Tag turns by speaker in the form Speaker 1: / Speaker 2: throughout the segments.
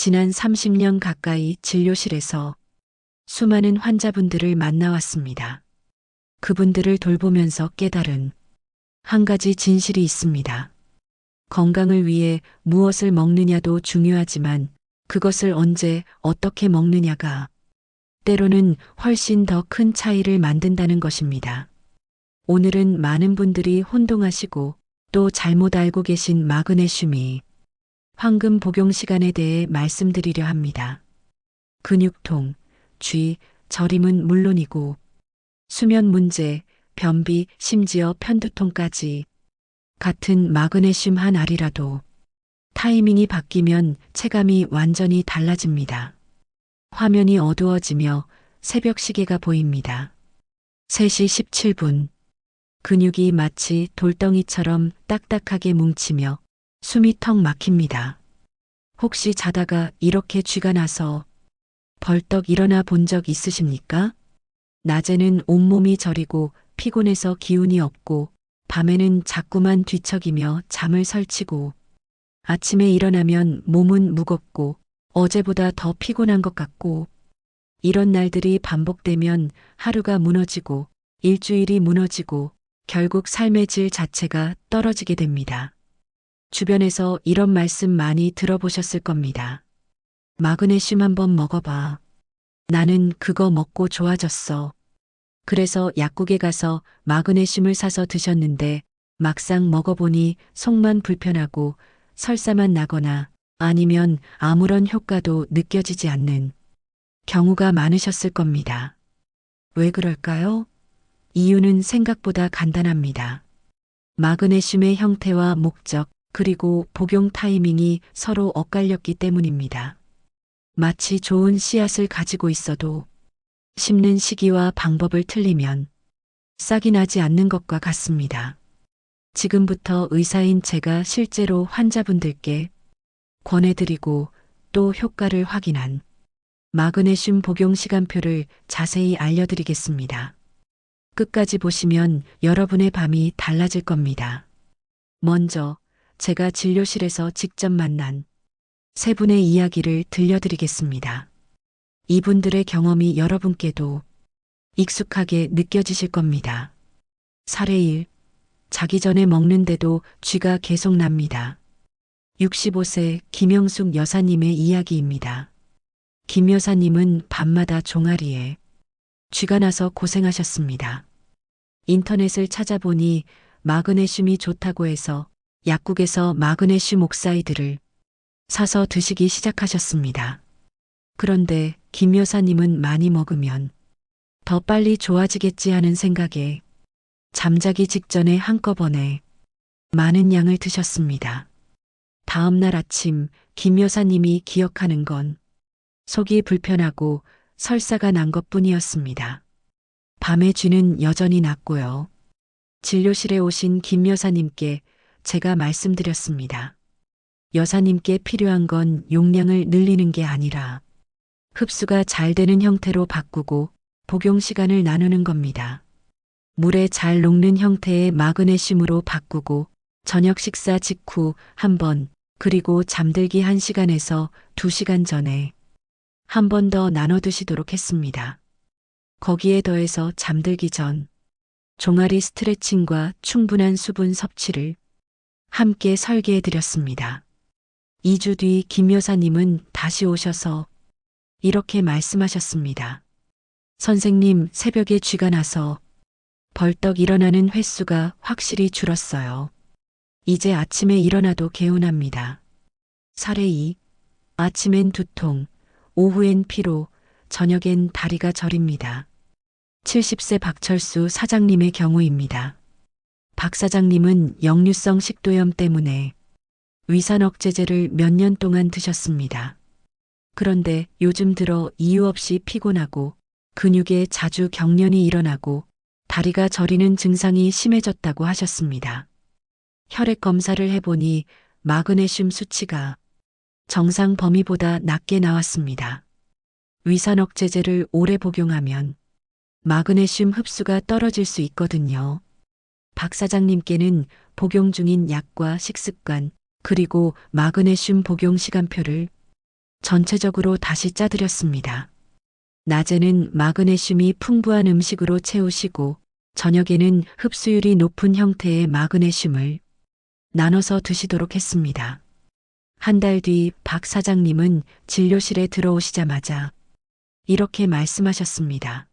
Speaker 1: 지난 30년 가까이 진료실에서 수많은 환자분들을 만나왔습니다. 그분들을 돌보면서 깨달은 한 가지 진실이 있습니다. 건강을 위해 무엇을 먹느냐도 중요하지만 그것을 언제 어떻게 먹느냐가 때로는 훨씬 더 큰 차이를 만든다는 것입니다. 오늘은 많은 분들이 혼동하시고 또 잘못 알고 계신 마그네슘이 황금 복용 시간에 대해 말씀드리려 합니다. 근육통, 쥐, 저림은 물론이고 수면 문제, 변비, 심지어 편두통까지 같은 마그네슘 한 알이라도 타이밍이 바뀌면 체감이 완전히 달라집니다. 화면이 어두워지며 새벽 시계가 보입니다. 3시 17분. 근육이 마치 돌덩이처럼 딱딱하게 뭉치며 숨이 턱 막힙니다. 혹시 자다가 이렇게 쥐가 나서 벌떡 일어나 본 적 있으십니까? 낮에는 온몸이 저리고 피곤해서 기운이 없고 밤에는 자꾸만 뒤척이며 잠을 설치고 아침에 일어나면 몸은 무겁고 어제보다 더 피곤한 것 같고 이런 날들이 반복되면 하루가 무너지고 일주일이 무너지고 결국 삶의 질 자체가 떨어지게 됩니다. 주변에서 이런 말씀 많이 들어보셨을 겁니다. 마그네슘 한번 먹어봐. 나는 그거 먹고 좋아졌어. 그래서 약국에 가서 마그네슘을 사서 드셨는데 막상 먹어보니 속만 불편하고 설사만 나거나 아니면 아무런 효과도 느껴지지 않는 경우가 많으셨을 겁니다. 왜 그럴까요? 이유는 생각보다 간단합니다. 마그네슘의 형태와 목적, 그리고 복용 타이밍이 서로 엇갈렸기 때문입니다. 마치 좋은 씨앗을 가지고 있어도 심는 시기와 방법을 틀리면 싹이 나지 않는 것과 같습니다. 지금부터 의사인 제가 실제로 환자분들께 권해드리고 또 효과를 확인한 마그네슘 복용 시간표를 자세히 알려드리겠습니다. 끝까지 보시면 여러분의 밤이 달라질 겁니다. 먼저 제가 진료실에서 직접 만난 세 분의 이야기를 들려드리겠습니다. 이분들의 경험이 여러분께도 익숙하게 느껴지실 겁니다. 사례 1. 자기 전에 먹는데도 쥐가 계속 납니다. 65세 김영숙 여사님의 이야기입니다. 김 여사님은 밤마다 종아리에 쥐가 나서 고생하셨습니다. 인터넷을 찾아보니 마그네슘이 좋다고 해서 약국에서 마그네슘 옥사이드를 사서 드시기 시작하셨습니다. 그런데 김 여사님은 많이 먹으면 더 빨리 좋아지겠지 하는 생각에 잠자기 직전에 한꺼번에 많은 양을 드셨습니다. 다음 날 아침 김 여사님이 기억하는 건 속이 불편하고 설사가 난 것뿐이었습니다. 밤에 쥐는 여전히 났고요. 진료실에 오신 김 여사님께 제가 말씀드렸습니다. 여사님께 필요한 건 용량을 늘리는 게 아니라 흡수가 잘 되는 형태로 바꾸고 복용 시간을 나누는 겁니다. 물에 잘 녹는 형태의 마그네슘으로 바꾸고 저녁 식사 직후 한 번, 그리고 잠들기 1시간에서 2시간 전에 한 번 더 나눠 드시도록 했습니다. 거기에 더해서 잠들기 전 종아리 스트레칭과 충분한 수분 섭취를 함께 설계해 드렸습니다. 2주 뒤 김 여사님은 다시 오셔서 이렇게 말씀하셨습니다. 선생님, 새벽에 쥐가 나서 벌떡 일어나는 횟수가 확실히 줄었어요. 이제 아침에 일어나도 개운합니다. 사례 2. 아침엔 두통, 오후엔 피로, 저녁엔 다리가 저립니다. 70세 박철수 사장님의 경우입니다. 박 사장님은 역류성 식도염 때문에 위산 억제제를 몇 년 동안 드셨습니다. 그런데 요즘 들어 이유 없이 피곤하고 근육에 자주 경련이 일어나고 다리가 저리는 증상이 심해졌다고 하셨습니다. 혈액 검사를 해보니 마그네슘 수치가 정상 범위보다 낮게 나왔습니다. 위산 억제제를 오래 복용하면 마그네슘 흡수가 떨어질 수 있거든요. 박 사장님께는 복용 중인 약과 식습관, 그리고 마그네슘 복용 시간표를 전체적으로 다시 짜드렸습니다. 낮에는 마그네슘이 풍부한 음식으로 채우시고 저녁에는 흡수율이 높은 형태의 마그네슘을 나눠서 드시도록 했습니다. 한 달 뒤 박 사장님은 진료실에 들어오시자마자 이렇게 말씀하셨습니다.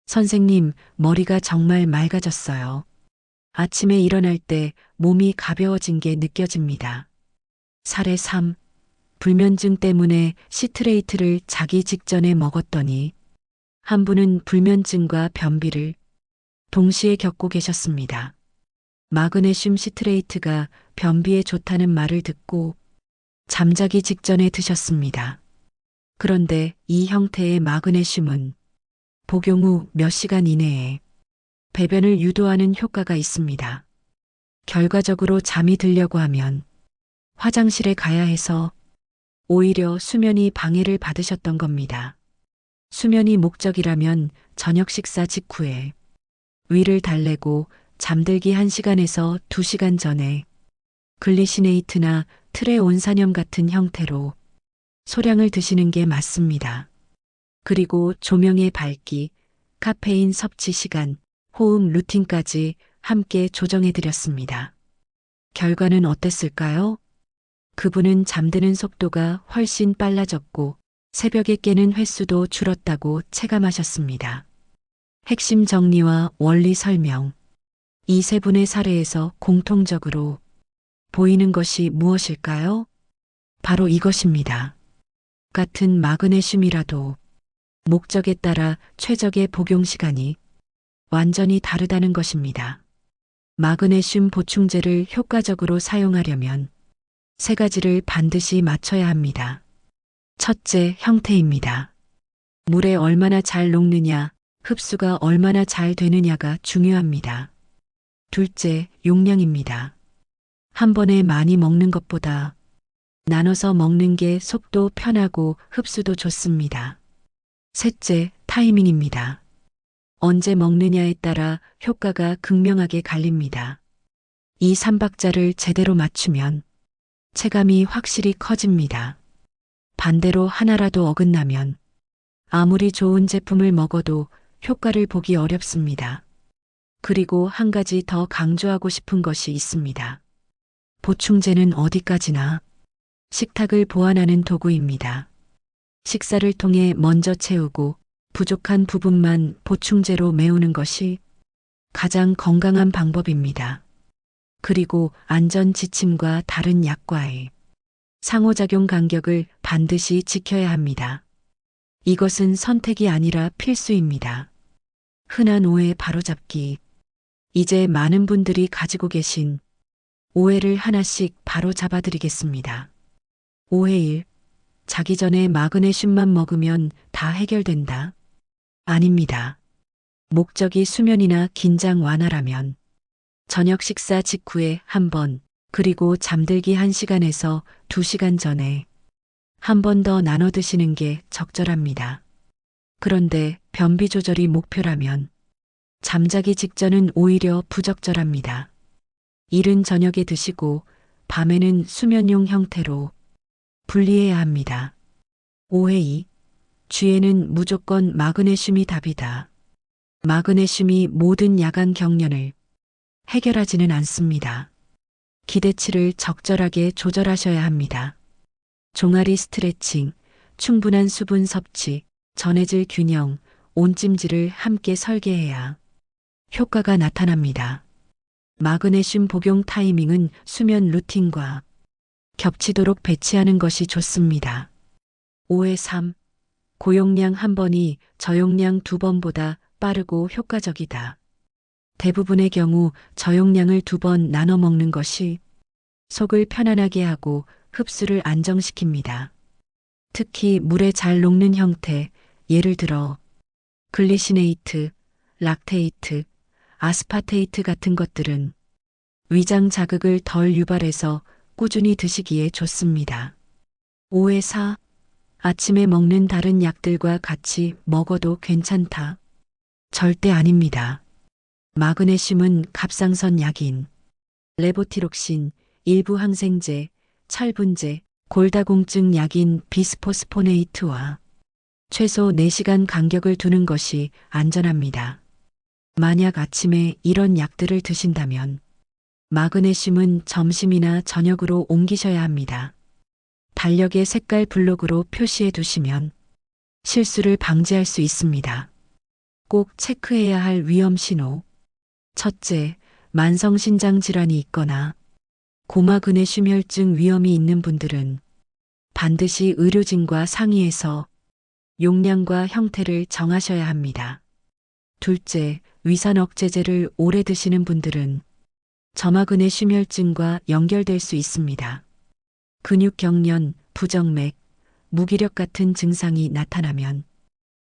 Speaker 1: 선생님, 머리가 정말 맑아졌어요. 아침에 일어날 때 몸이 가벼워진 게 느껴집니다. 사례 3. 불면증 때문에 시트레이트를 자기 직전에 먹었더니 한 분은 불면증과 변비를 동시에 겪고 계셨습니다. 마그네슘 시트레이트가 변비에 좋다는 말을 듣고 잠자기 직전에 드셨습니다. 그런데 이 형태의 마그네슘은 복용 후 몇 시간 이내에 배변을 유도하는 효과가 있습니다. 결과적으로 잠이 들려고 하면 화장실에 가야 해서 오히려 수면이 방해를 받으셨던 겁니다. 수면이 목적이라면 저녁 식사 직후에 위를 달래고 잠들기 1시간에서 2시간 전에 글리시네이트나 트레온산염 같은 형태로 소량을 드시는 게 맞습니다. 그리고 조명의 밝기, 카페인 섭취 시간, 호흡 루틴까지 함께 조정해 드렸습니다. 결과는 어땠을까요? 그분은 잠드는 속도가 훨씬 빨라졌고 새벽에 깨는 횟수도 줄었다고 체감하셨습니다. 핵심 정리와 원리 설명. 이 세 분의 사례에서 공통적으로 보이는 것이 무엇일까요? 바로 이것입니다. 같은 마그네슘이라도 목적에 따라 최적의 복용 시간이 완전히 다르다는 것입니다. 마그네슘 보충제를 효과적으로 사용하려면 세 가지를 반드시 맞춰야 합니다. 첫째, 형태입니다. 물에 얼마나 잘 녹느냐, 흡수가 얼마나 잘 되느냐가 중요합니다. 둘째, 용량입니다. 한 번에 많이 먹는 것보다 나눠서 먹는 게 속도 편하고 흡수도 좋습니다. 셋째, 타이밍입니다. 언제 먹느냐에 따라 효과가 극명하게 갈립니다. 이 3박자를 제대로 맞추면 체감이 확실히 커집니다. 반대로 하나라도 어긋나면 아무리 좋은 제품을 먹어도 효과를 보기 어렵습니다. 그리고 한 가지 더 강조하고 싶은 것이 있습니다. 보충제는 어디까지나 식탁을 보완하는 도구입니다. 식사를 통해 먼저 채우고 부족한 부분만 보충제로 메우는 것이 가장 건강한 방법입니다. 그리고 안전 지침과 다른 약과의 상호작용 간격을 반드시 지켜야 합니다. 이것은 선택이 아니라 필수입니다. 흔한 오해 바로잡기. 이제 많은 분들이 가지고 계신 오해를 하나씩 바로 잡아드리겠습니다. 오해 1. 자기 전에 마그네슘만 먹으면 다 해결된다. 아닙니다. 목적이 수면이나 긴장 완화라면 저녁 식사 직후에 한 번, 그리고 잠들기 1시간에서 2시간 전에 한 번 더 나눠 드시는 게 적절합니다. 그런데 변비 조절이 목표라면 잠자기 직전은 오히려 부적절합니다. 이른 저녁에 드시고 밤에는 수면용 형태로 분리해야 합니다. 오해 2. 쥐에는 무조건 마그네슘이 답이다. 마그네슘이 모든 야간 경련을 해결하지는 않습니다. 기대치를 적절하게 조절하셔야 합니다. 종아리 스트레칭, 충분한 수분 섭취, 전해질 균형, 온찜질을 함께 설계해야 효과가 나타납니다. 마그네슘 복용 타이밍은 수면 루틴과 겹치도록 배치하는 것이 좋습니다. 오해 3. 고용량 한 번이 저용량 2번보다 빠르고 효과적이다. 대부분의 경우 저용량을 2번 나눠 먹는 것이 속을 편안하게 하고 흡수를 안정시킵니다. 특히 물에 잘 녹는 형태, 예를 들어 글리시네이트, 락테이트, 아스파테이트 같은 것들은 위장 자극을 덜 유발해서 꾸준히 드시기에 좋습니다. 오해 4. 아침에 먹는 다른 약들과 같이 먹어도 괜찮다. 절대 아닙니다. 마그네슘은 갑상선 약인 레보티록신, 일부 항생제, 철분제, 골다공증 약인 비스포스포네이트와 최소 4시간 간격을 두는 것이 안전합니다. 만약 아침에 이런 약들을 드신다면 마그네슘은 점심이나 저녁으로 옮기셔야 합니다. 달력의 색깔 블록으로 표시해 두시면 실수를 방지할 수 있습니다. 꼭 체크해야 할 위험 신호. 첫째, 만성신장 질환이 있거나 고마그네슘 혈증 위험이 있는 분들은 반드시 의료진과 상의해서 용량과 형태를 정하셔야 합니다. 둘째, 위산 억제제를 오래 드시는 분들은 저마그네슘 혈증과 연결될 수 있습니다. 근육 경련, 부정맥, 무기력 같은 증상이 나타나면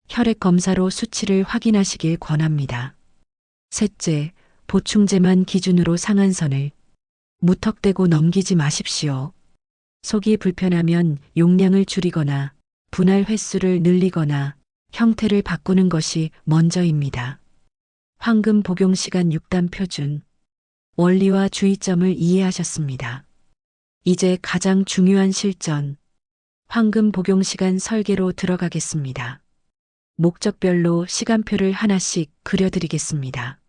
Speaker 1: 혈액 검사로 수치를 확인하시길 권합니다. 셋째, 보충제만 기준으로 상한선을 무턱대고 넘기지 마십시오. 속이 불편하면 용량을 줄이거나 분할 횟수를 늘리거나 형태를 바꾸는 것이 먼저입니다. 황금 복용 시간 6단 표준. 원리와 주의점을 이해하셨습니다. 이제 가장 중요한 실전. 황금 복용 시간 설계로 들어가겠습니다. 목적별로 시간표를 하나씩 그려드리겠습니다.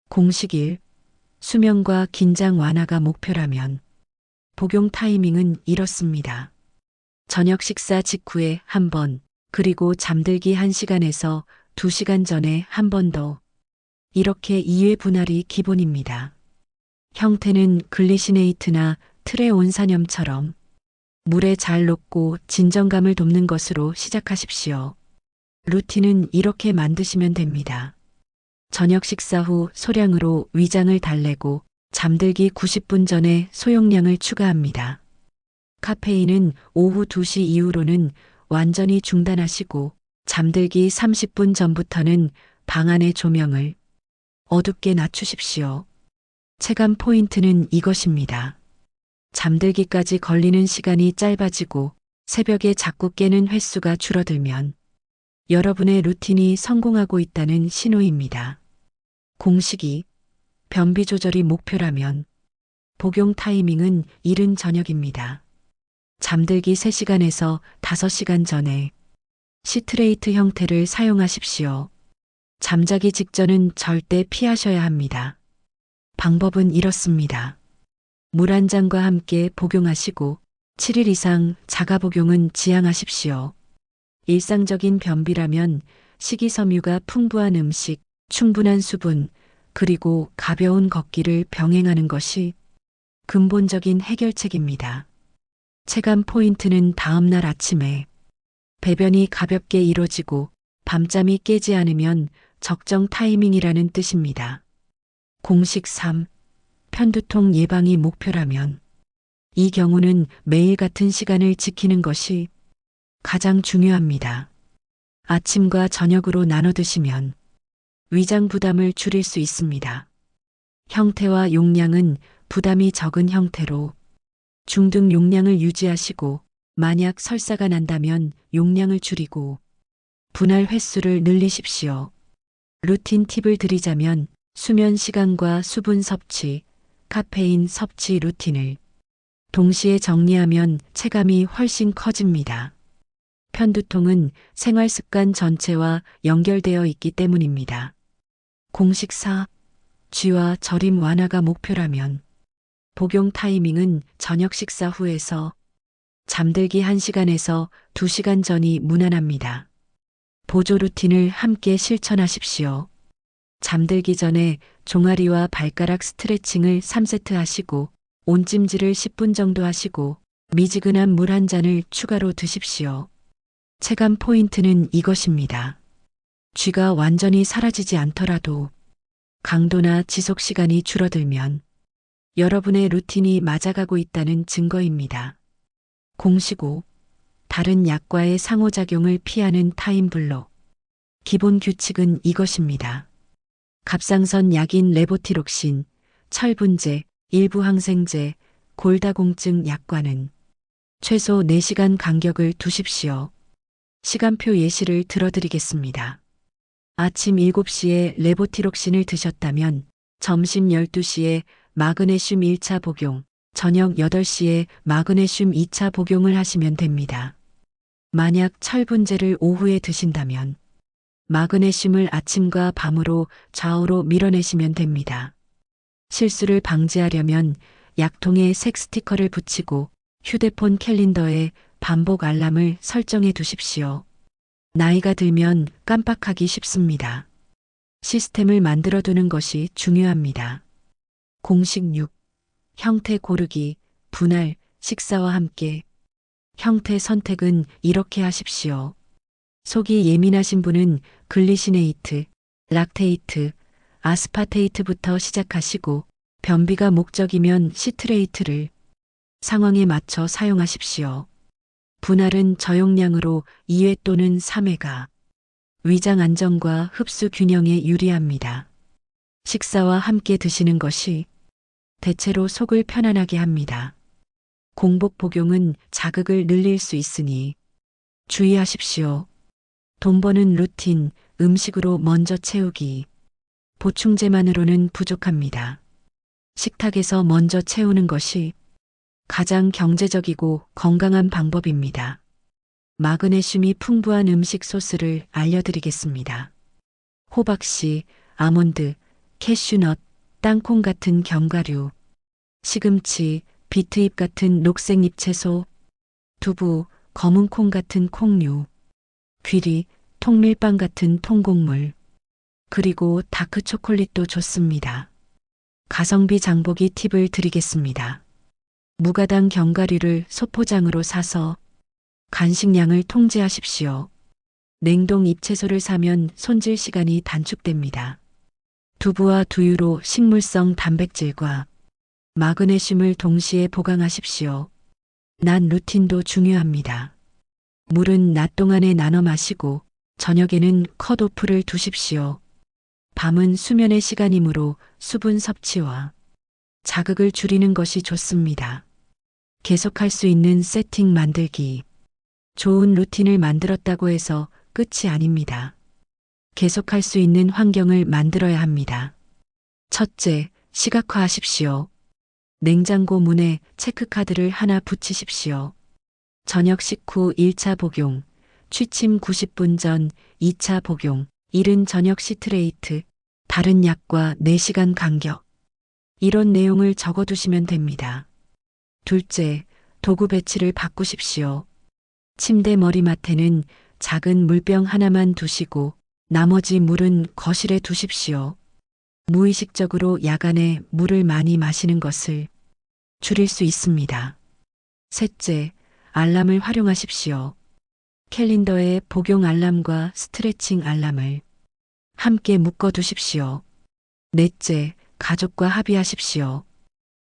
Speaker 1: 공식 1. 수면과 긴장 완화가 목표라면 복용 타이밍은 이렇습니다. 저녁 식사 직후에 한 번, 그리고 잠들기 1시간에서 2시간 전에 한 번 더. 이렇게 2회 분할이 기본입니다. 형태는 글리시네이트나 트레온산염처럼 물에 잘 녹고 진정감을 돕는 것으로 시작하십시오. 루틴은 이렇게 만드시면 됩니다. 저녁 식사 후 소량으로 위장을 달래고 잠들기 90분 전에 소용량을 추가합니다. 카페인은 오후 2시 이후로는 완전히 중단하시고 잠들기 30분 전부터는 방 안의 조명을 어둡게 낮추십시오. 체감 포인트는 이것입니다. 잠들기까지 걸리는 시간이 짧아지고 새벽에 자꾸 깨는 횟수가 줄어들면 여러분의 루틴이 성공하고 있다는 신호입니다. 공식 2. 변비 조절이 목표라면 복용 타이밍은 이른 저녁입니다. 잠들기 3시간에서 5시간 전에 시트레이트 형태를 사용하십시오. 잠자기 직전은 절대 피하셔야 합니다. 방법은 이렇습니다. 물 한 잔과 함께 복용하시고 7일 이상 자가 복용은 지양하십시오. 일상적인 변비라면 식이섬유가 풍부한 음식, 충분한 수분, 그리고 가벼운 걷기를 병행하는 것이 근본적인 해결책입니다. 체감 포인트는 다음날 아침에 배변이 가볍게 이루어지고 밤잠이 깨지 않으면 적정 타이밍이라는 뜻입니다. 공식 3. 편두통 예방이 목표라면 이 경우는 매일 같은 시간을 지키는 것이 가장 중요합니다. 아침과 저녁으로 나눠 드시면 위장 부담을 줄일 수 있습니다. 형태와 용량은 부담이 적은 형태로 중등 용량을 유지하시고 만약 설사가 난다면 용량을 줄이고 분할 횟수를 늘리십시오. 루틴 팁을 드리자면 수면 시간과 수분 섭취, 카페인 섭취 루틴을 동시에 정리하면 체감이 훨씬 커집니다. 편두통은 생활 습관 전체와 연결되어 있기 때문입니다. 공식 4. 쥐와 저림 완화가 목표라면 복용 타이밍은 저녁 식사 후에서 잠들기 1시간에서 2시간 전이 무난합니다. 보조 루틴을 함께 실천하십시오. 잠들기 전에 종아리와 발가락 스트레칭을 3세트 하시고 온찜질을 10분 정도 하시고 미지근한 물 한 잔을 추가로 드십시오. 체감 포인트는 이것입니다. 쥐가 완전히 사라지지 않더라도 강도나 지속 시간이 줄어들면 여러분의 루틴이 맞아가고 있다는 증거입니다. 공식 5. 다른 약과의 상호작용을 피하는 타임블록. 기본 규칙은 이것입니다. 갑상선 약인 레보티록신, 철분제, 일부 항생제, 골다공증 약과는 최소 4시간 간격을 두십시오. 시간표 예시를 들어드리겠습니다. 아침 7시에 레보티록신을 드셨다면 점심 12시에 마그네슘 1차 복용, 저녁 8시에 마그네슘 2차 복용을 하시면 됩니다. 만약 철분제를 오후에 드신다면 마그네슘을 아침과 밤으로 좌우로 밀어내시면 됩니다. 실수를 방지하려면 약통에 색 스티커를 붙이고 휴대폰 캘린더에 반복 알람을 설정해 두십시오. 나이가 들면 깜빡하기 쉽습니다. 시스템을 만들어 두는 것이 중요합니다. 공식 6. 형태 고르기, 분할, 식사와 함께. 형태 선택은 이렇게 하십시오. 속이 예민하신 분은 글리시네이트, 락테이트, 아스파테이트부터 시작하시고 변비가 목적이면 시트레이트를 상황에 맞춰 사용하십시오. 분할은 저용량으로 2회 또는 3회가 위장 안정과 흡수 균형에 유리합니다. 식사와 함께 드시는 것이 대체로 속을 편안하게 합니다. 공복 복용은 자극을 늘릴 수 있으니 주의하십시오. 돈 버는 루틴, 음식으로 먼저 채우기. 보충제만으로는 부족합니다. 식탁에서 먼저 채우는 것이 가장 경제적이고 건강한 방법입니다. 마그네슘이 풍부한 음식 소스를 알려드리겠습니다. 호박씨, 아몬드, 캐슈넛, 땅콩 같은 견과류, 시금치, 비트잎 같은 녹색 잎채소, 두부, 검은콩 같은 콩류, 귀리, 통밀빵 같은 통곡물, 그리고 다크 초콜릿도 좋습니다. 가성비 장보기 팁을 드리겠습니다. 무가당 견과류를 소포장으로 사서 간식량을 통제하십시오. 냉동 잎채소를 사면 손질 시간이 단축됩니다. 두부와 두유로 식물성 단백질과 마그네슘을 동시에 보강하십시오. 낮 루틴도 중요합니다. 물은 낮 동안에 나눠 마시고 저녁에는 컷오프를 두십시오. 밤은 수면의 시간이므로 수분 섭취와 자극을 줄이는 것이 좋습니다. 계속할 수 있는 세팅 만들기. 좋은 루틴을 만들었다고 해서 끝이 아닙니다. 계속할 수 있는 환경을 만들어야 합니다. 첫째, 시각화하십시오. 냉장고 문에 체크카드를 하나 붙이십시오. 저녁 식후 1차 복용, 취침 90분 전 2차 복용, 이른 저녁 시트레이트, 다른 약과 4시간 간격. 이런 내용을 적어두시면 됩니다. 둘째, 도구 배치를 바꾸십시오. 침대 머리맡에는 작은 물병 하나만 두시고 나머지 물은 거실에 두십시오. 무의식적으로 야간에 물을 많이 마시는 것을 줄일 수 있습니다. 셋째, 알람을 활용하십시오. 캘린더에 복용 알람과 스트레칭 알람을 함께 묶어 두십시오. 넷째, 가족과 합의하십시오.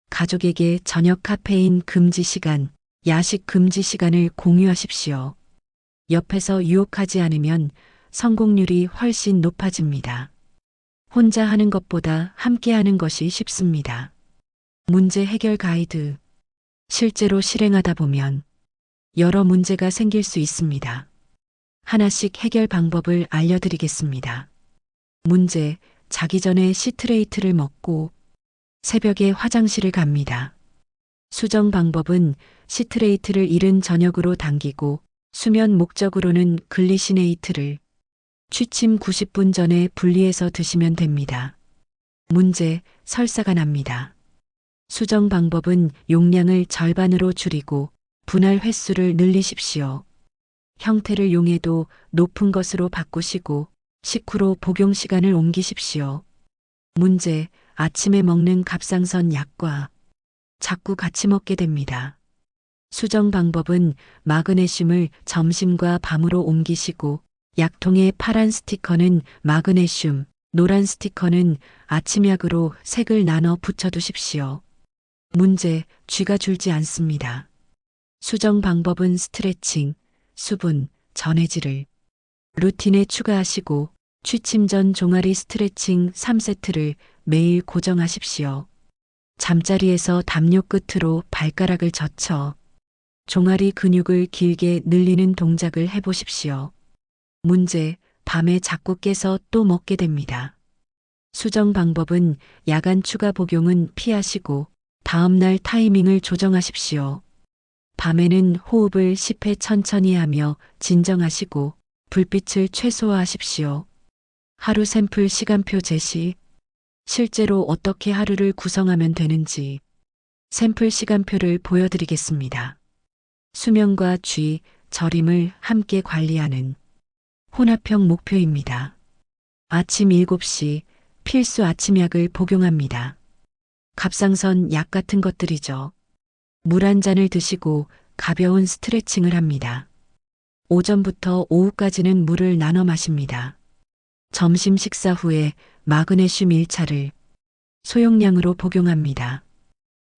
Speaker 1: 가족에게 저녁 카페인 금지 시간, 야식 금지 시간을 공유하십시오. 옆에서 유혹하지 않으면 성공률이 훨씬 높아집니다. 혼자 하는 것보다 함께 하는 것이 쉽습니다. 문제 해결 가이드. 실제로 실행하다 보면 여러 문제가 생길 수 있습니다. 하나씩 해결 방법을 알려드리겠습니다. 문제, 자기 전에 시트레이트를 먹고 새벽에 화장실을 갑니다. 수정 방법은 시트레이트를 이른 저녁으로 당기고 수면 목적으로는 글리시네이트를 취침 90분 전에 분리해서 드시면 됩니다. 문제, 설사가 납니다. 수정 방법은 용량을 절반으로 줄이고 분할 횟수를 늘리십시오. 형태를 용해도 높은 것으로 바꾸시고 식후로 복용 시간을 옮기십시오. 문제, 아침에 먹는 갑상선 약과 자꾸 같이 먹게 됩니다. 수정 방법은 마그네슘을 점심과 밤으로 옮기시고 약통의 파란 스티커는 마그네슘, 노란 스티커는 아침약으로 색을 나눠 붙여두십시오. 문제, 쥐가 줄지 않습니다. 수정 방법은 스트레칭, 수분, 전해질을 루틴에 추가하시고 취침 전 종아리 스트레칭 3세트를 매일 고정하십시오. 잠자리에서 담요 끝으로 발가락을 젖혀 종아리 근육을 길게 늘리는 동작을 해보십시오. 문제, 밤에 자꾸 깨서 또 먹게 됩니다. 수정 방법은 야간 추가 복용은 피하시고 다음 날 타이밍을 조정하십시오. 밤에는 호흡을 10회 천천히 하며 진정하시고 불빛을 최소화하십시오. 하루 샘플 시간표 제시. 실제로 어떻게 하루를 구성하면 되는지 샘플 시간표를 보여드리겠습니다. 수면과 쥐, 저림을 함께 관리하는 혼합형 목표입니다. 아침 7시 필수 아침약을 복용합니다. 갑상선 약 같은 것들이죠. 물 한 잔을 드시고 가벼운 스트레칭을 합니다. 오전부터 오후까지는 물을 나눠 마십니다. 점심 식사 후에 마그네슘 1차를 소용량으로 복용합니다.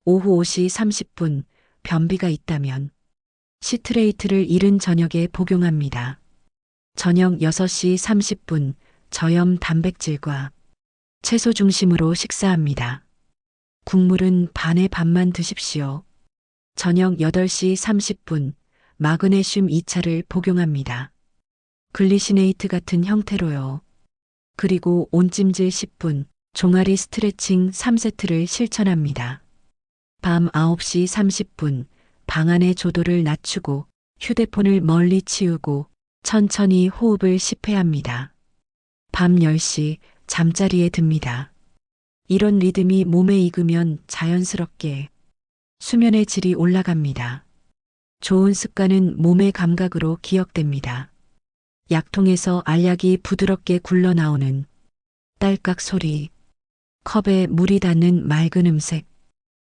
Speaker 1: 오후 5시 30분 변비가 있다면 시트레이트를 이른 저녁에 복용합니다. 저녁 6시 30분 저염 단백질과 채소 중심으로 식사합니다. 국물은 반에 반만 드십시오. 저녁 8시 30분 마그네슘 2차를 복용합니다. 글리시네이트 같은 형태로요. 그리고 온찜질 10분, 종아리 스트레칭 3세트를 실천합니다. 밤 9시 30분 방안의 조도를 낮추고 휴대폰을 멀리 치우고 천천히 호흡을 10회 합니다. 밤 10시 잠자리에 듭니다. 이런 리듬이 몸에 익으면 자연스럽게 수면의 질이 올라갑니다. 좋은 습관은 몸의 감각으로 기억됩니다. 약통에서 알약이 부드럽게 굴러나오는 딸깍 소리, 컵에 물이 닿는 맑은 음색,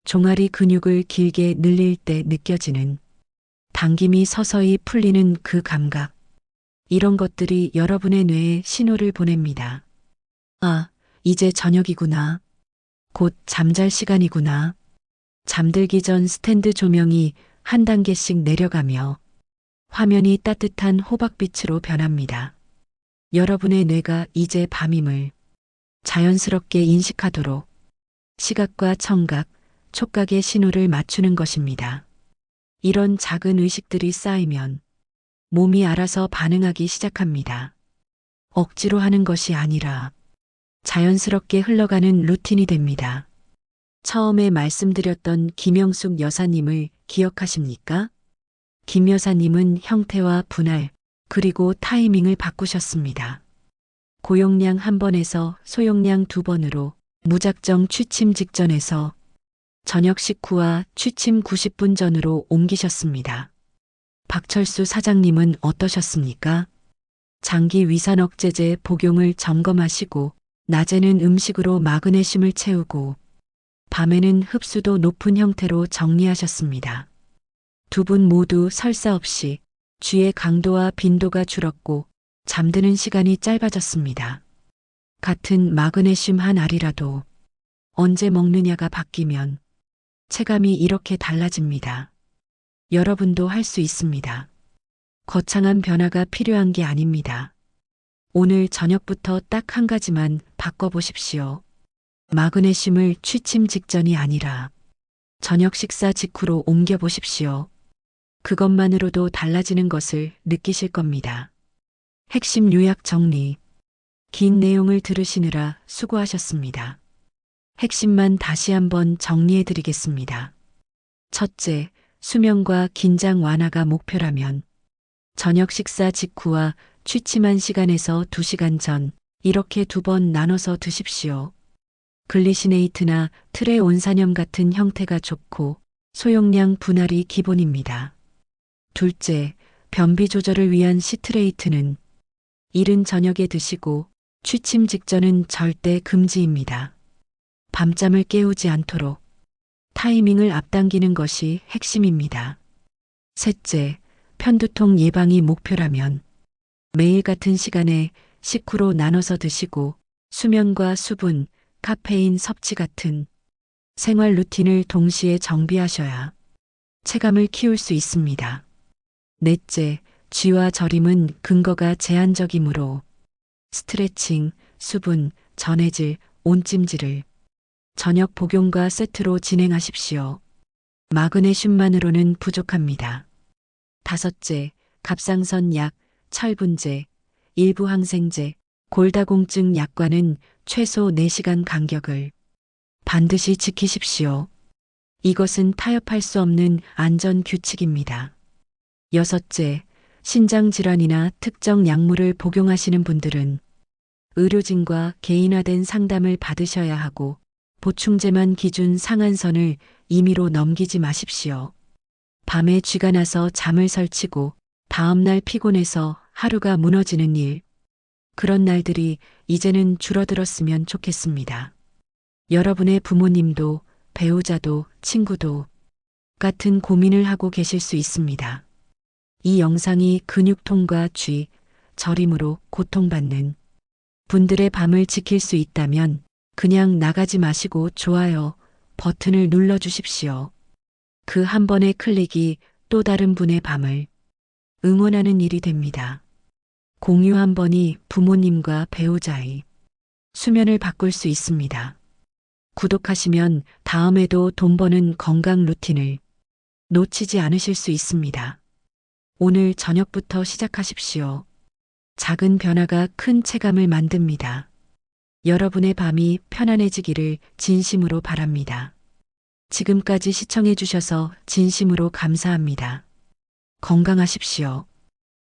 Speaker 1: 종아리 근육을 길게 늘릴 때 느껴지는 당김이 서서히 풀리는 그 감각. 이런 것들이 여러분의 뇌에 신호를 보냅니다. 아, 이제 저녁이구나. 곧 잠잘 시간이구나. 잠들기 전 스탠드 조명이 한 단계씩 내려가며 화면이 따뜻한 호박빛으로 변합니다. 여러분의 뇌가 이제 밤임을 자연스럽게 인식하도록 시각과 청각, 촉각의 신호를 맞추는 것입니다. 이런 작은 의식들이 쌓이면 몸이 알아서 반응하기 시작합니다. 억지로 하는 것이 아니라 자연스럽게 흘러가는 루틴이 됩니다. 처음에 말씀드렸던 김영숙 여사님을 기억하십니까? 김 여사님은 형태와 분할, 그리고 타이밍을 바꾸셨습니다. 고용량 1번에서 소용량 2번으로 무작정 취침 직전에서 저녁 식후와 취침 90분 전으로 옮기셨습니다. 박철수 사장님은 어떠셨습니까? 장기 위산 억제제 복용을 점검하시고 낮에는 음식으로 마그네슘을 채우고 밤에는 흡수도 높은 형태로 정리하셨습니다. 두 분 모두 설사 없이 쥐의 강도와 빈도가 줄었고 잠드는 시간이 짧아졌습니다. 같은 마그네슘 한 알이라도 언제 먹느냐가 바뀌면 체감이 이렇게 달라집니다. 여러분도 할 수 있습니다. 거창한 변화가 필요한 게 아닙니다. 오늘 저녁부터 딱 한 가지만 바꿔보십시오. 마그네슘을 취침 직전이 아니라 저녁 식사 직후로 옮겨보십시오. 그것만으로도 달라지는 것을 느끼실 겁니다. 핵심 요약 정리. 긴 내용을 들으시느라 수고하셨습니다. 핵심만 다시 한번 정리해 드리겠습니다. 첫째, 수면과 긴장 완화가 목표라면 저녁 식사 직후와 취침한 시간에서 2시간 전 이렇게 2번 나눠서 드십시오. 글리시네이트나 트레온산염 같은 형태가 좋고 소용량 분할이 기본입니다. 둘째, 변비 조절을 위한 시트레이트는 이른 저녁에 드시고 취침 직전은 절대 금지입니다. 밤잠을 깨우지 않도록 타이밍을 앞당기는 것이 핵심입니다. 셋째, 편두통 예방이 목표라면 매일 같은 시간에 식후로 나눠서 드시고 수면과 수분, 카페인 섭취 같은 생활 루틴을 동시에 정비하셔야 체감을 키울 수 있습니다. 넷째, 쥐와 저림은 근거가 제한적이므로 스트레칭, 수분, 전해질, 온찜질을 저녁 복용과 세트로 진행하십시오. 마그네슘만으로는 부족합니다. 다섯째, 갑상선 약, 철분제, 일부 항생제, 골다공증 약과는 최소 4시간 간격을 반드시 지키십시오. 이것은 타협할 수 없는 안전 규칙입니다. 여섯째, 신장질환이나 특정 약물을 복용하시는 분들은 의료진과 개인화된 상담을 받으셔야 하고 보충제만 기준 상한선을 임의로 넘기지 마십시오. 밤에 쥐가 나서 잠을 설치고 다음날 피곤해서 하루가 무너지는 일, 그런 날들이 이제는 줄어들었으면 좋겠습니다. 여러분의 부모님도 배우자도 친구도 같은 고민을 하고 계실 수 있습니다. 이 영상이 근육통과 쥐, 저림으로 고통받는 분들의 밤을 지킬 수 있다면 그냥 나가지 마시고 좋아요 버튼을 눌러주십시오. 그 한 번의 클릭이 또 다른 분의 밤을 응원하는 일이 됩니다. 공유 한 번이 부모님과 배우자의 수면을 바꿀 수 있습니다. 구독하시면 다음에도 돈 버는 건강 루틴을 놓치지 않으실 수 있습니다. 오늘 저녁부터 시작하십시오. 작은 변화가 큰 체감을 만듭니다. 여러분의 밤이 편안해지기를 진심으로 바랍니다. 지금까지 시청해 주셔서 진심으로 감사합니다. 건강하십시오.